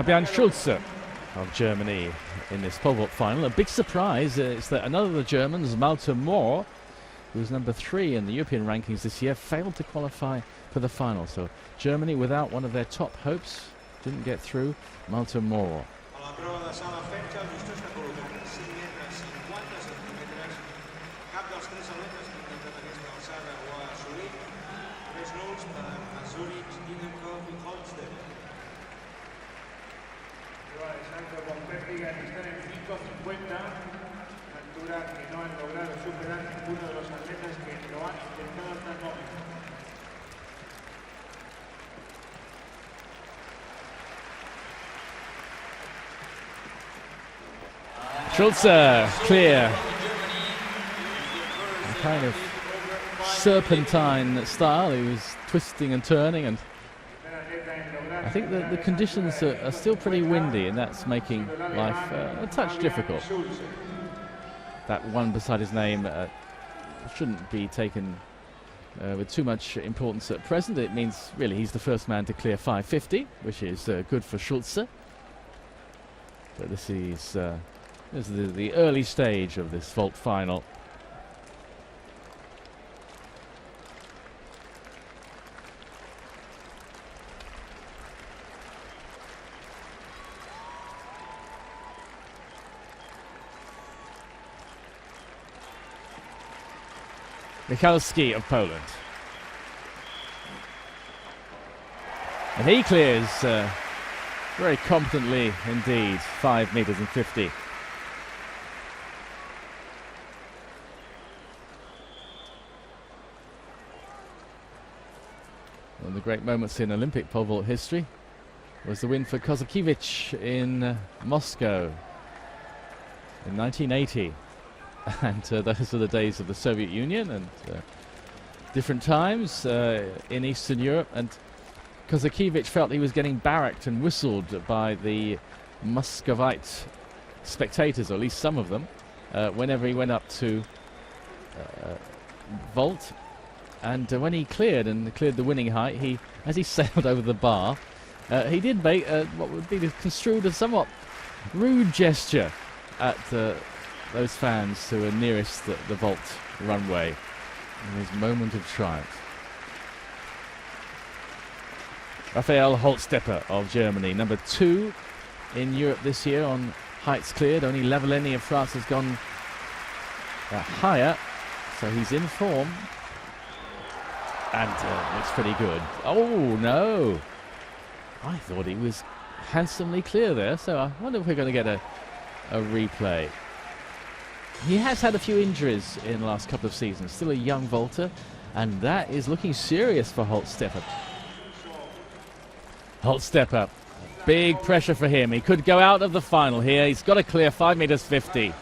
Fabian Schulze of Germany in this pole vault final. A big surprise is that another of the Germans, Malte Mohr, who's number 3 in the European rankings this year, failed to qualify for the final. So Germany, without one of their top hopes, didn't get through. Malte Mohr. Schulze, clear. A kind of serpentine style. He was twisting and turning, and I think the conditions are still pretty windy, and that's making life a touch difficult. That one beside his name shouldn't be taken with too much importance at present. It means really he's the first man to clear 550, which is good for Schulze. But this is the early stage of this vault final. Michalski of Poland. And he clears very competently indeed, 5 meters and 50. One of the great moments in Olympic pole vault history was the win for Kozakiewicz in Moscow in 1980. And those are the days of the Soviet Union and different times in Eastern Europe. And Kozakiewicz felt he was getting barracked and whistled by the Muscovite spectators, or at least some of them, whenever he went up to vault. And when he cleared the winning height, as he sailed over the bar, he did make what would be construed as somewhat rude gesture at those fans who were nearest the vault runway in his moment of triumph. Raphael Holzstepper of Germany, number 2 in Europe this year on heights cleared. Only Lavillenie of France has gone higher, so he's in form and looks pretty good. Oh no! I thought he was handsomely clear there, so I wonder if we're going to get a replay. He has had a few injuries in the last couple of seasons, still a young vaulter, and that is looking serious for Holzstepper. Holzstepper, big pressure for him. He could go out of the final here. He's got to clear 5 meters 50.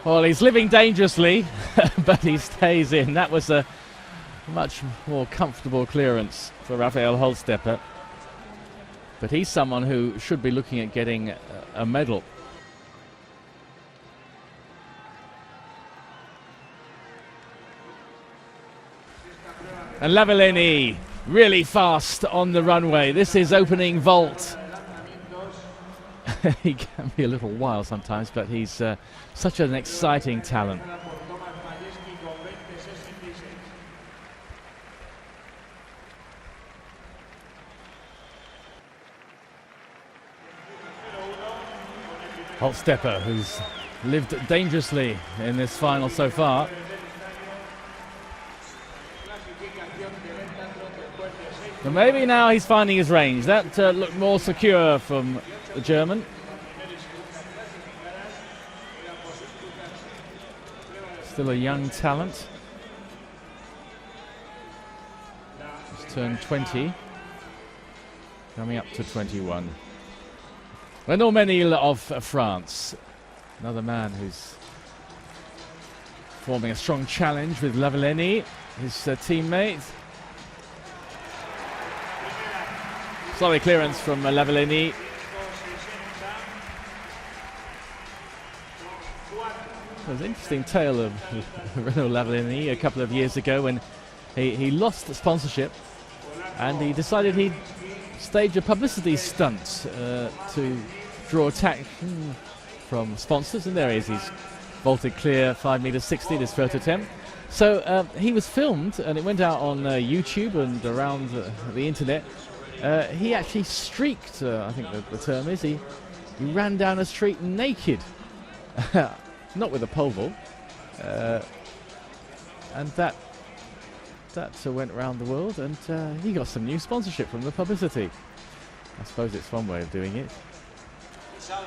Well, he's living dangerously, but he stays in. That was a much more comfortable clearance for Raphael Holzstepper. But he's someone who should be looking at getting a medal. And Lavillenie really fast on the runway. This is opening vault. He can be a little wild sometimes, but he's such an exciting talent. Holzstepper, who's lived dangerously in this final so far. But maybe now he's finding his range. That looked more secure from the German. Still a young talent. He's turned 20. Coming up to 21. Renaud Lavillenie of France. Another man who's forming a strong challenge with Lavillenie, his teammate. Sorry, clearance from Lavillenie. There's an interesting tale of Renaud Lavillenie a couple of years ago when he lost the sponsorship and he decided he'd stage a publicity stunt to draw attention from sponsors, and there he is. He's vaulted clear 5 meters 60 this first attempt. So he was filmed, and it went out on YouTube and around the internet. He actually streaked, I think the term is, he ran down a street naked, not with a pole vault, and that went around the world, and he got some new sponsorship from the publicity. I suppose it's one way of doing it.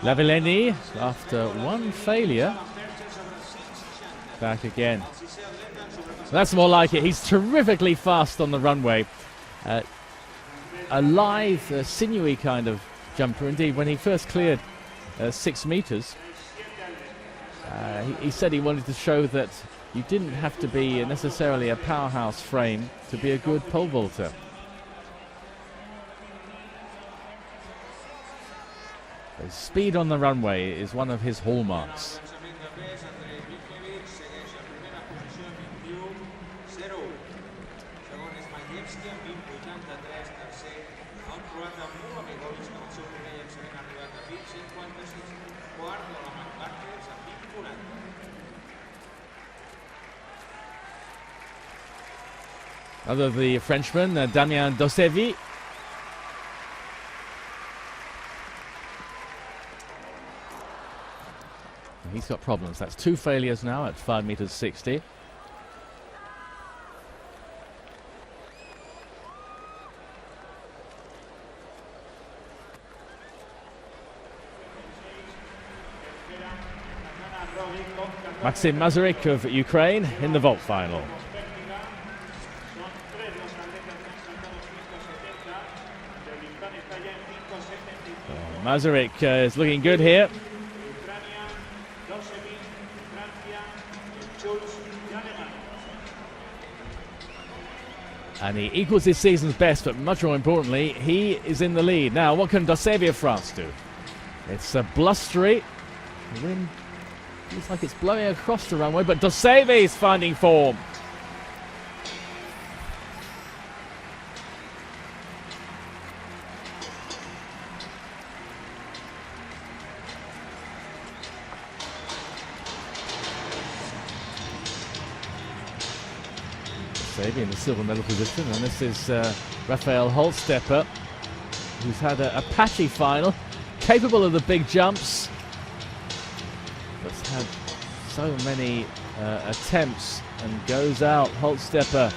Lavillenie, after one failure, back again. That's more like it. He's terrifically fast on the runway. A lithe, sinewy kind of jumper. Indeed, when he first cleared 6 meters, he said he wanted to show that you didn't have to be necessarily a powerhouse frame to be a good pole vaulter. His speed on the runway is one of his hallmarks. Another of the Frenchmen, Damien Dossevi. He's got problems. That's 2 failures now at 5 meters 60. Maxim Mazurik of Ukraine in the vault final. Mazurik is looking good here. And he equals his season's best, but much more importantly, he is in the lead. Now, what can Dossevi of France do? It's a blustery. The wind looks like it's blowing across the runway, but Dossevi is finding form. In the silver medal position, and this is Raphael Holzstepper, who's had a patchy final, capable of the big jumps, but had so many attempts and goes out. Holzstepper.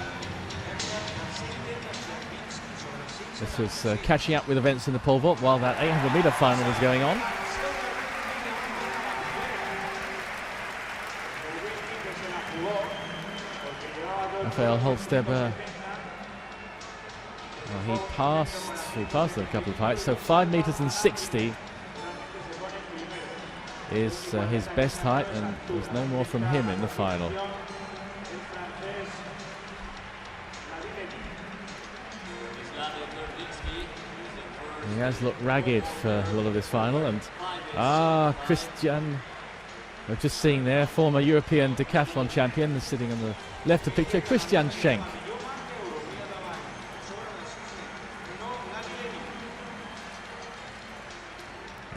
This was catching up with events in the pole vault while that 800 meter final was going on. Raphael Holzstepper, well, he passed a couple of heights, so 5 meters and 60 is his best height, and there's no more from him in the final. He has looked ragged for a lot of this final, and Christian, we're just seeing there, former European decathlon champion, sitting on the left of picture, Christian Schenk.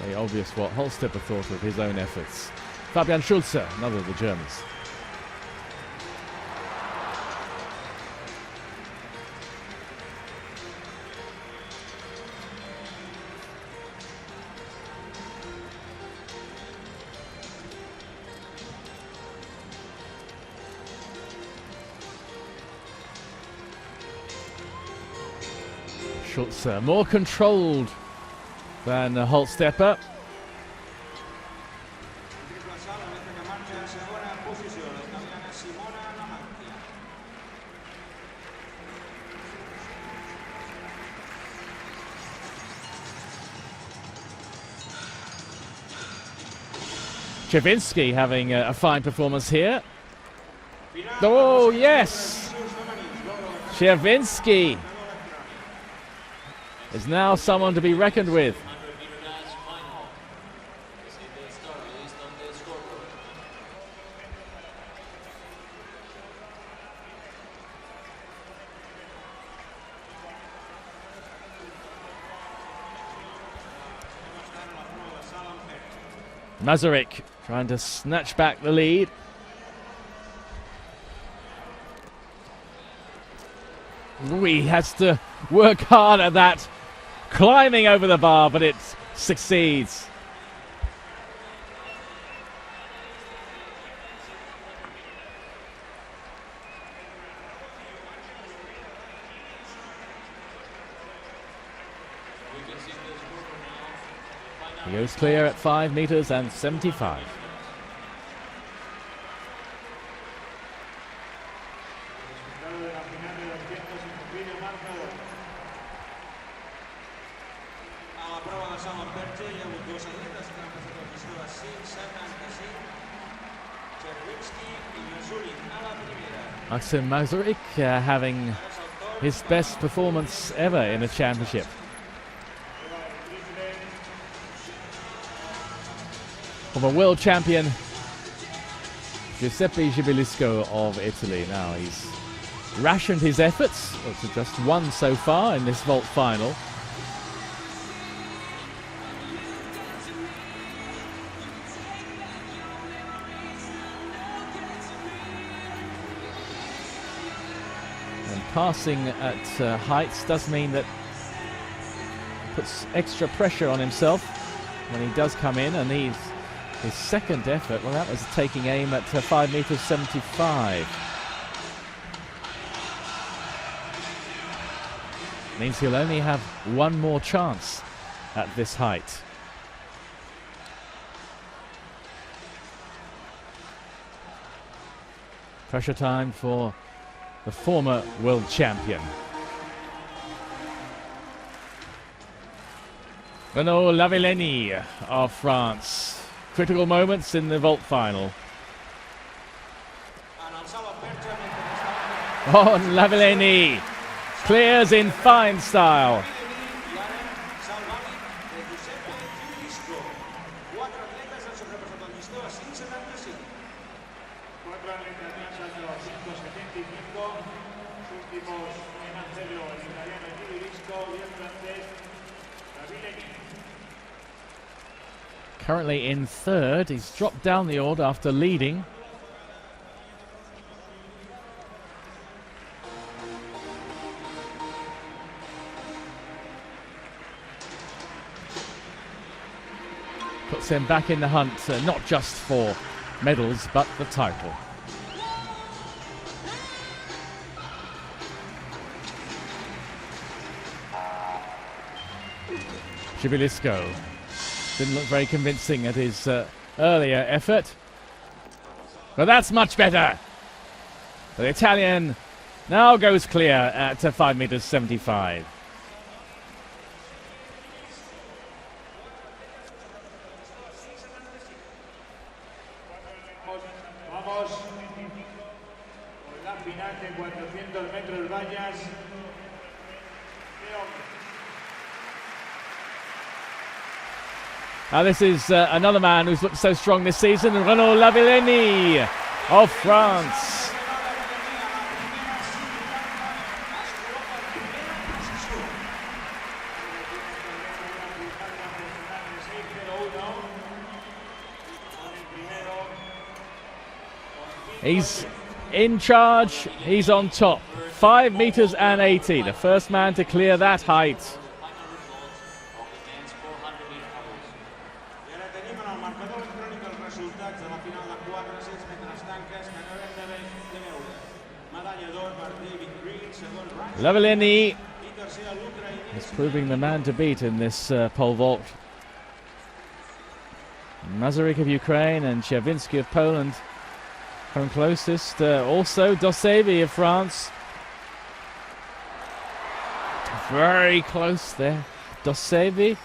Very obvious what Holzstepper thought of his own efforts. Fabian Schulze, another of the Germans. Schulze, more controlled than Holzstepper. Czerwinski having a fine performance here. Oh, yes! Czerwinski is now someone to be reckoned with. Masaryk trying to snatch back the lead. He has to work hard at that, climbing over the bar, but it succeeds. He goes clear at 5 meters and 75. Maxim Masaryk having his best performance ever in a championship. From a world champion, Giuseppe Gibilisco of Italy. Now he's rationed his efforts to just one so far in this vault final. And passing at heights does mean that he puts extra pressure on himself when he does come in, and his second effort, well, that was taking aim at 5 meters 75. Means he'll only have one more chance at this height. Pressure time for the former world champion. Renaud Lavillenie of France. Critical moments in the vault final. Oh, Lavillenie clears in fine style. Currently in third. He's dropped down the order after leading. Puts him back in the hunt, not just for medals, but the title. Gibilisco didn't look very convincing at his earlier effort, but that's much better. The Italian now goes clear at 5 meters 75. This is another man who's looked so strong this season, Renaud Lavillenie of France. He's in charge, he's on top. 5 meters and 80, the first man to clear that height. Lavillenie is proving the man to beat in this pole vault. Masaryk of Ukraine and Czerwinski of Poland come closest. Also Dosevi of France. Very close there. Dosevi.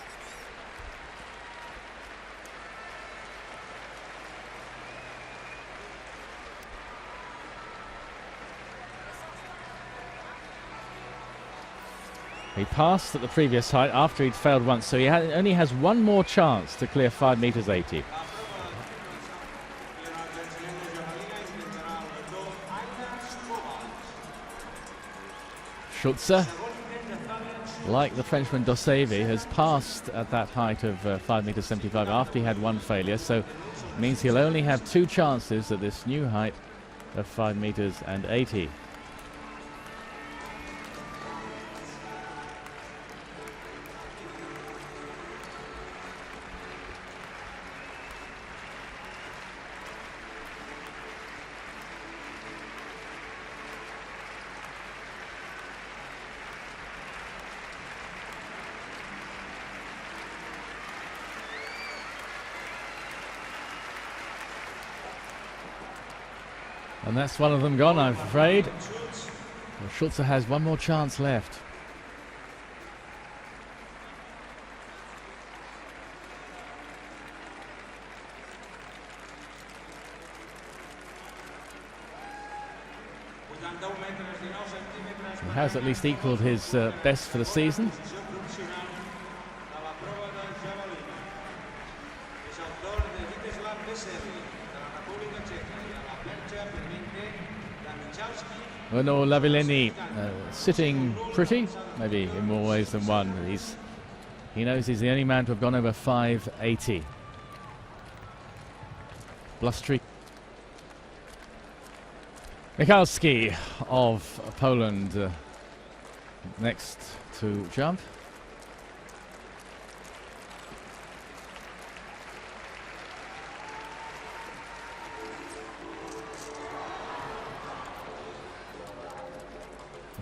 He passed at the previous height after he'd failed once, so he only has one more chance to clear 5 meters 80. Schulze like the Frenchman Dossevi, has passed at that height of 5 meters 75 after he had one failure, so it means he'll only have 2 chances at this new height of 5 meters and 80. And that's one of them gone, I'm afraid. Well, Schulze has one more chance left. He has at least equalled his best for the season. Renaud Lavillenie sitting pretty, maybe in more ways than one. He knows he's the only man to have gone over 580. Blustery. Michalski of Poland next to jump.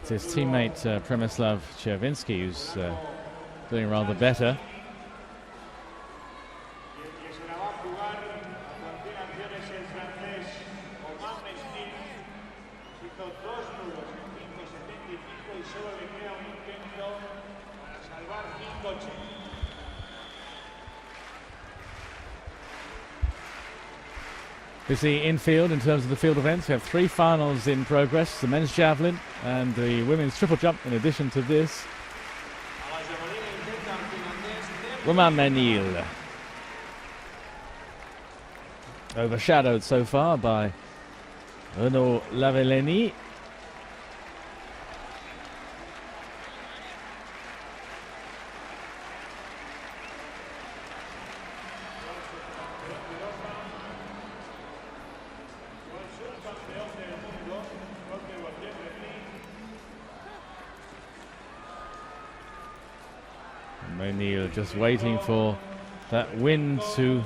It's his teammate Przemysław Czerwiński who's doing rather better. Busy infield in terms of the field events. We have 3 finals in progress, the men's javelin and the women's triple jump in addition to this. Romain Menil, overshadowed so far by Renaud Lavillenie. Menil just waiting for that wind to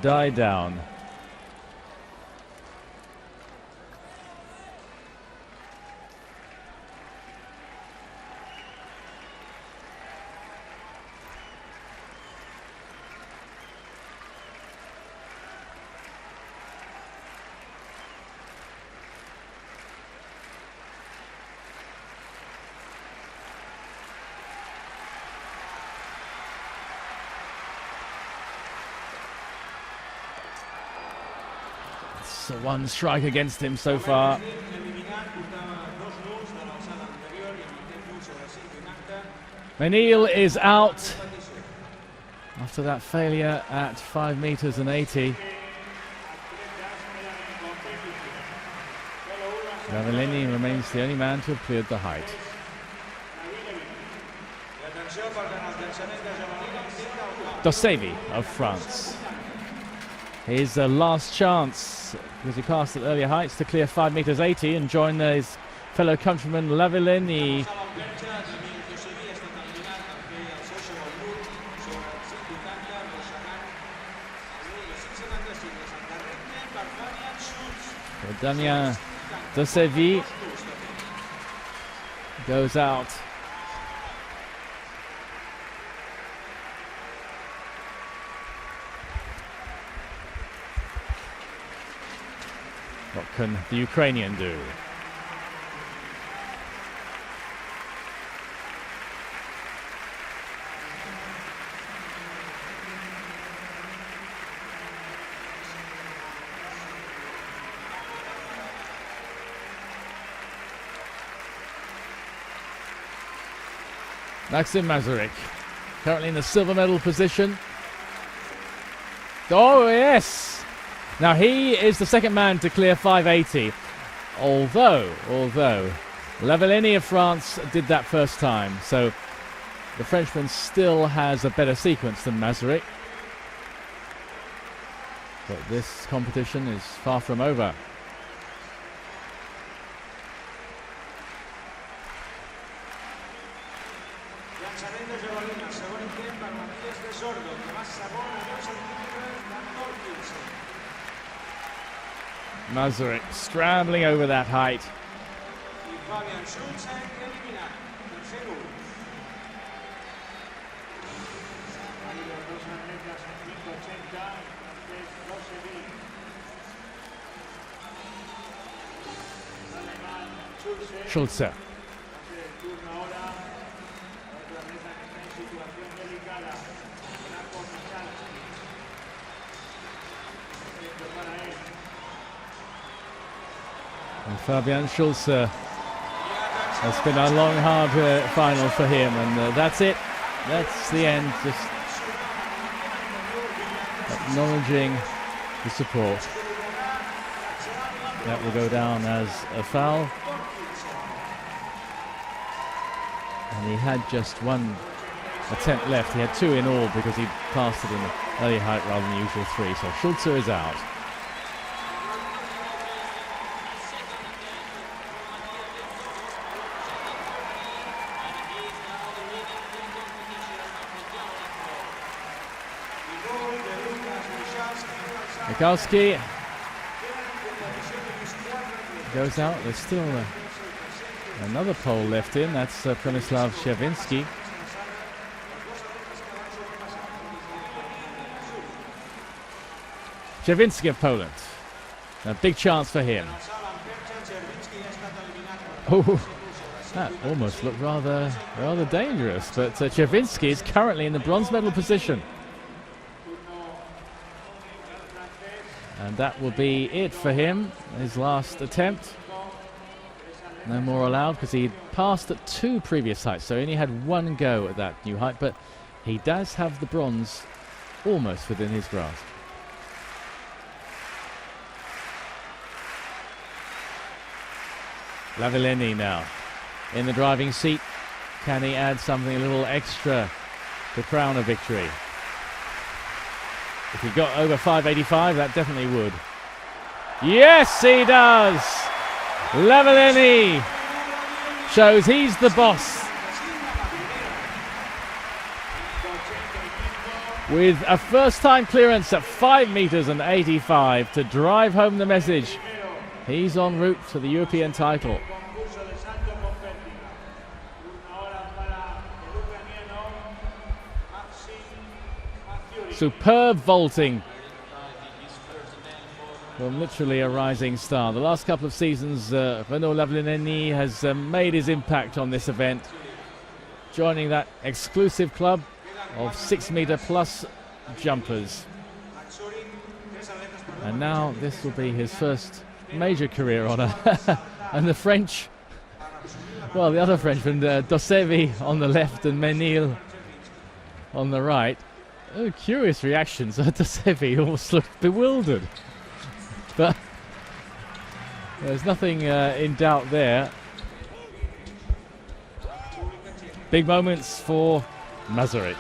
die down. So one strike against him so far. Menil is out after that failure at 5 meters and 80. Lavillenie remains the only man to have cleared the height. Dossevi of France. His last chance, because he passed at earlier heights, to clear 5 meters 80 and join his fellow countryman Lavillenie. Damien Dossevi goes out. What can the Ukrainian do? Maxim Mazurek, currently in the silver medal position. Oh yes! Now he is the second man to clear 580. Although Lavillenie of France did that first time. So the Frenchman still has a better sequence than Masaryk. But this competition is far from over. Masaryk scrambling over that height. Schulze. And Fabian Schulze. It's been a long, hard final for him, and that's it. That's the end. Just acknowledging the support. That will go down as a foul. And he had just one attempt left. He had two in all because he passed it in the early height rather than the usual three. So Schulze is out. Mikowski goes out. There's still another Pole left in. That's Przemysław Sierwinski. Sierwinski of Poland. A big chance for him. Oh, that almost looked rather dangerous. But Sierwinski is currently in the bronze medal position. And that will be it for him, his last attempt. No more allowed because he passed at two previous heights, so he only had one go at that new height, but he does have the bronze almost within his grasp. Lavillenie now in the driving seat. Can he add something a little extra to crown a victory? If he got over 5.85, that definitely would. Yes, he does! Lavillenie shows he's the boss. With a first-time clearance at 5 meters and 85 to drive home the message. He's en route to the European title. Superb vaulting from literally a rising star. The last couple of seasons, Renaud Lavillenie has made his impact on this event, joining that exclusive club of 6 meter plus jumpers. And now this will be his first major career honour. And the French, well, the other Frenchman, Dosevi on the left and Menil on the right. Oh, curious reactions. Dosevi almost looked bewildered. But there's nothing in doubt there. Big moments for Masaryk.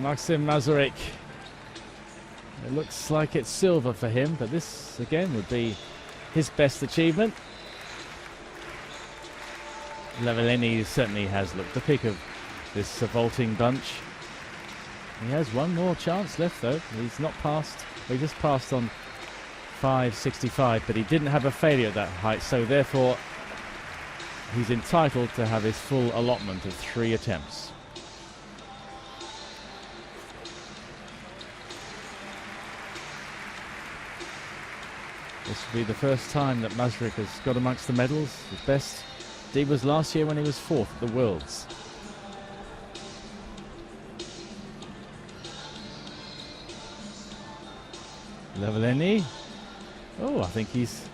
Maxim Masaryk. It looks like it's silver for him, but this again would be his best achievement. Lavillenie certainly has looked the pick of this vaulting bunch. He has one more chance left though. He's not passed. He just passed on 5.65, but he didn't have a failure at that height, so therefore he's entitled to have his full allotment of 3 attempts. This will be the first time that Masaryk has got amongst the medals. His best indeed was last year when he was 4th at the Worlds. Lavillenie. Oh, I think he's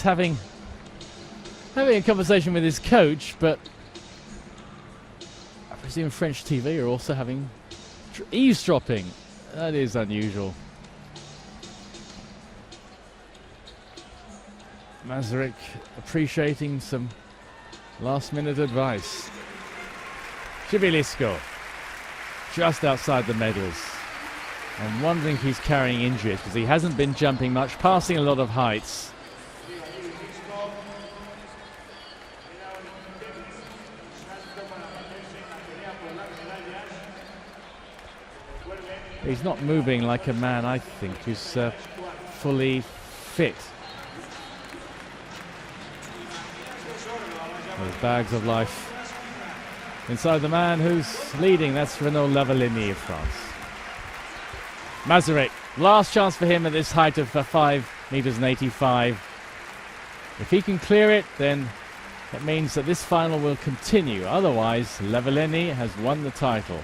having a conversation with his coach, but I presume French TV are also having eavesdropping. That is unusual. Masaryk appreciating some last-minute advice. Jivilisco just outside the medals. I'm wondering if he's carrying injuries because he hasn't been jumping much, passing a lot of heights. He's not moving like a man, I think, who's fully fit. There's bags of life inside the man who's leading. That's Renaud Lavillenie of France. Masaryk, last chance for him at this height of 5 meters and 85. If he can clear it, then it means that this final will continue. Otherwise, Lavillenie has won the title.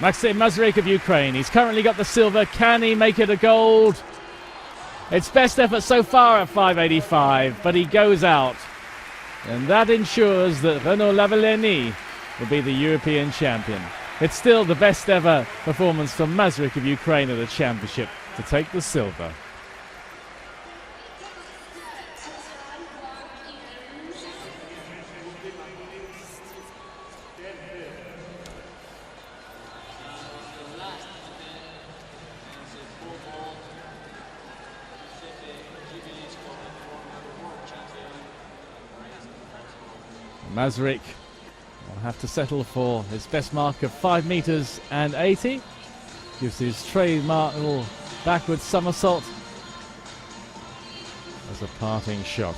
Maxim Masaryk of Ukraine. He's currently got the silver. Can he make it a gold? It's best effort so far at 5.85, but he goes out. And that ensures that Renaud Lavillenie will be the European champion. It's still the best ever performance for Masaryk of Ukraine at the championship to take the silver. Masaryk will have to settle for his best mark of 5 meters and 80. Gives his trademark little backwards somersault as a parting shot.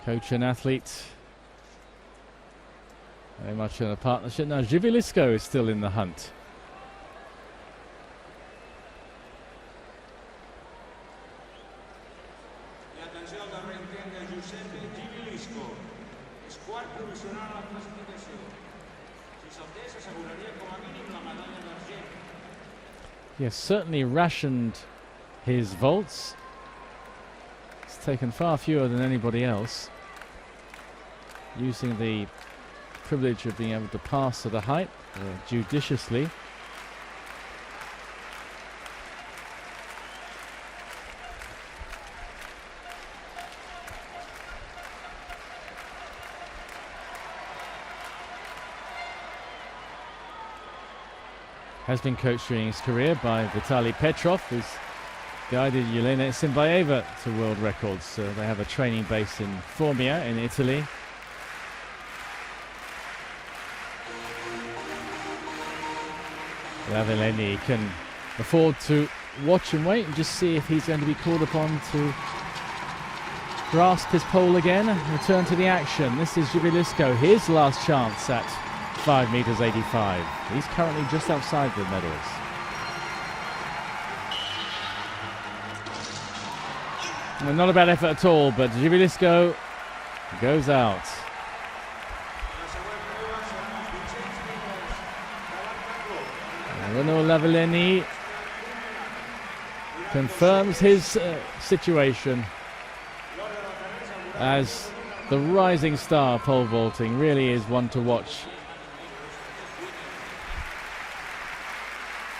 Coach and athlete very much in a partnership. Now Jivilisco is still in the hunt. He has certainly rationed his vaults. He's taken far fewer than anybody else, using the privilege of being able to pass at a height judiciously. Has been coached during his career by Vitaly Petrov, who's guided Yelena Isinbayeva to world records. They have a training base in Formia in Italy. Lavillenie can afford to watch and wait and just see if he's going to be called upon to grasp his pole again and return to the action. This is Jivilisco, his last chance at 5 meters 85. He's currently just outside the medals. Well, not a bad effort at all, but Jivilisco goes out. Renaud Lavillenie confirms his situation as the rising star pole vaulting. Really is one to watch.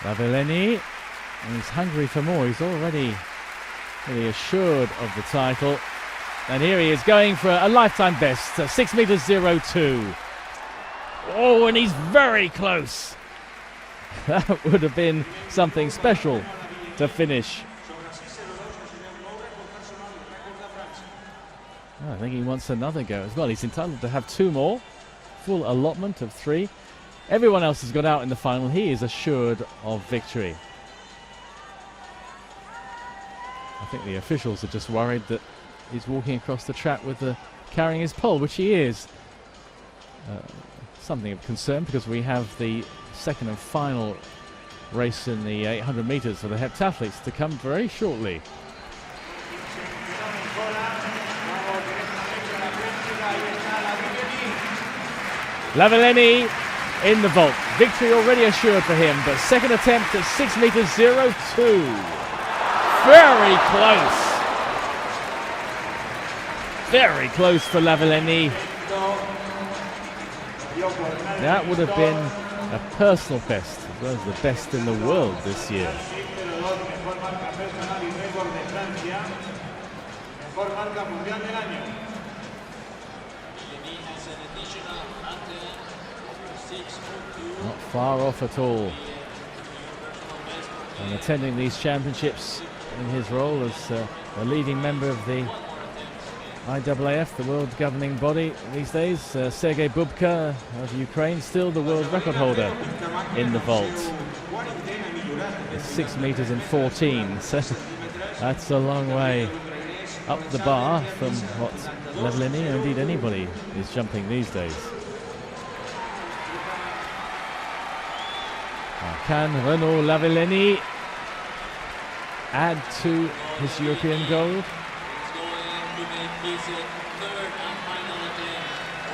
Lavillenie is hungry for more. He's already really assured of the title. And here he is going for a lifetime best, 6 meters 02. Oh, and he's very close. That would have been something special to finish. I think he wants another go as well. He's entitled to have 2 more. full allotment of 3. Everyone else has got out in the final. He is assured of victory. I think the officials are just worried that he's walking across the track with carrying his pole, which he is. Something of concern, because we have the second and final race in the 800 meters for the heptathletes to come very shortly. Lavillenie in the vault. Victory already assured for him, but second attempt at 6 meters 02. Very close. Very close for Lavillenie. That would have been a personal best, as well as the best in the world this year. Not far off at all. And attending these championships in his role as a leading member of the IAAF, the world governing body these days, Sergei Bubka of Ukraine, still the world record holder in the vault. It's 6 meters and 14, so that's a long way up the bar from what Lavillenie, or indeed anybody, is jumping these days. Can Renaud Lavillenie add to his European gold?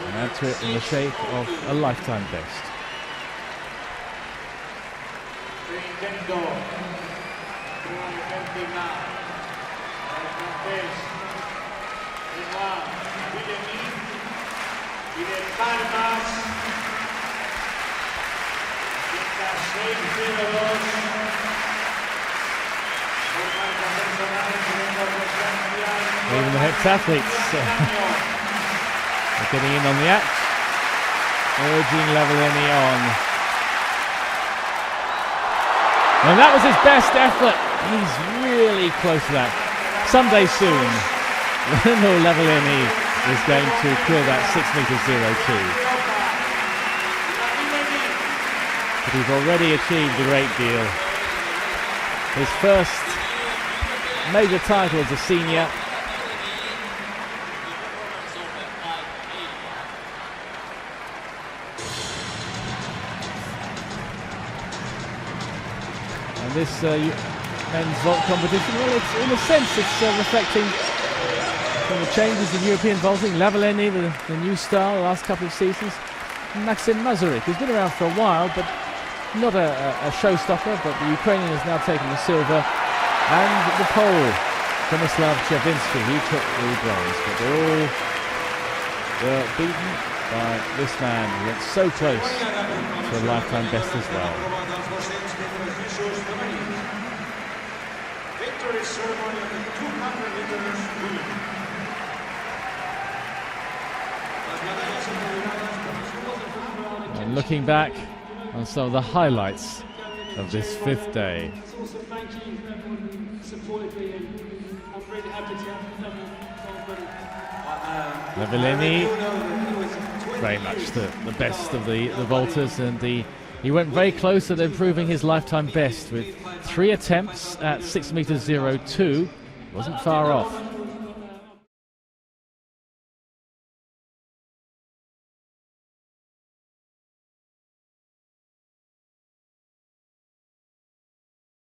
And add to it in the shape of a lifetime best. Even the heptathletes are getting in on the act, urging Lavillenie on. And that was his best effort. He's really close to that. Someday soon, Renaud Lavillenie is going to clear that 6 meters 02. But he's already achieved a great deal. His first major title as a senior. And this men's vault competition, well, it's, in a sense, it's reflecting some of the changes in European vaulting. Lavillenie, the new star the last couple of seasons. Maxim Mazurik, who's been around for a while, but not a showstopper, but the Ukrainian has now taken the silver, and the Pole, Tomislav Chervinsky, he took the bronze, but they all were beaten by this man who went so close to a lifetime best as well. Victory ceremony of the 200 meters women. And looking back on some of the highlights of this 5th day. Lavillenie, very much the best of the vaulters, and he went very close at improving his lifetime best with 3 attempts at 6 meters 02. Wasn't far off.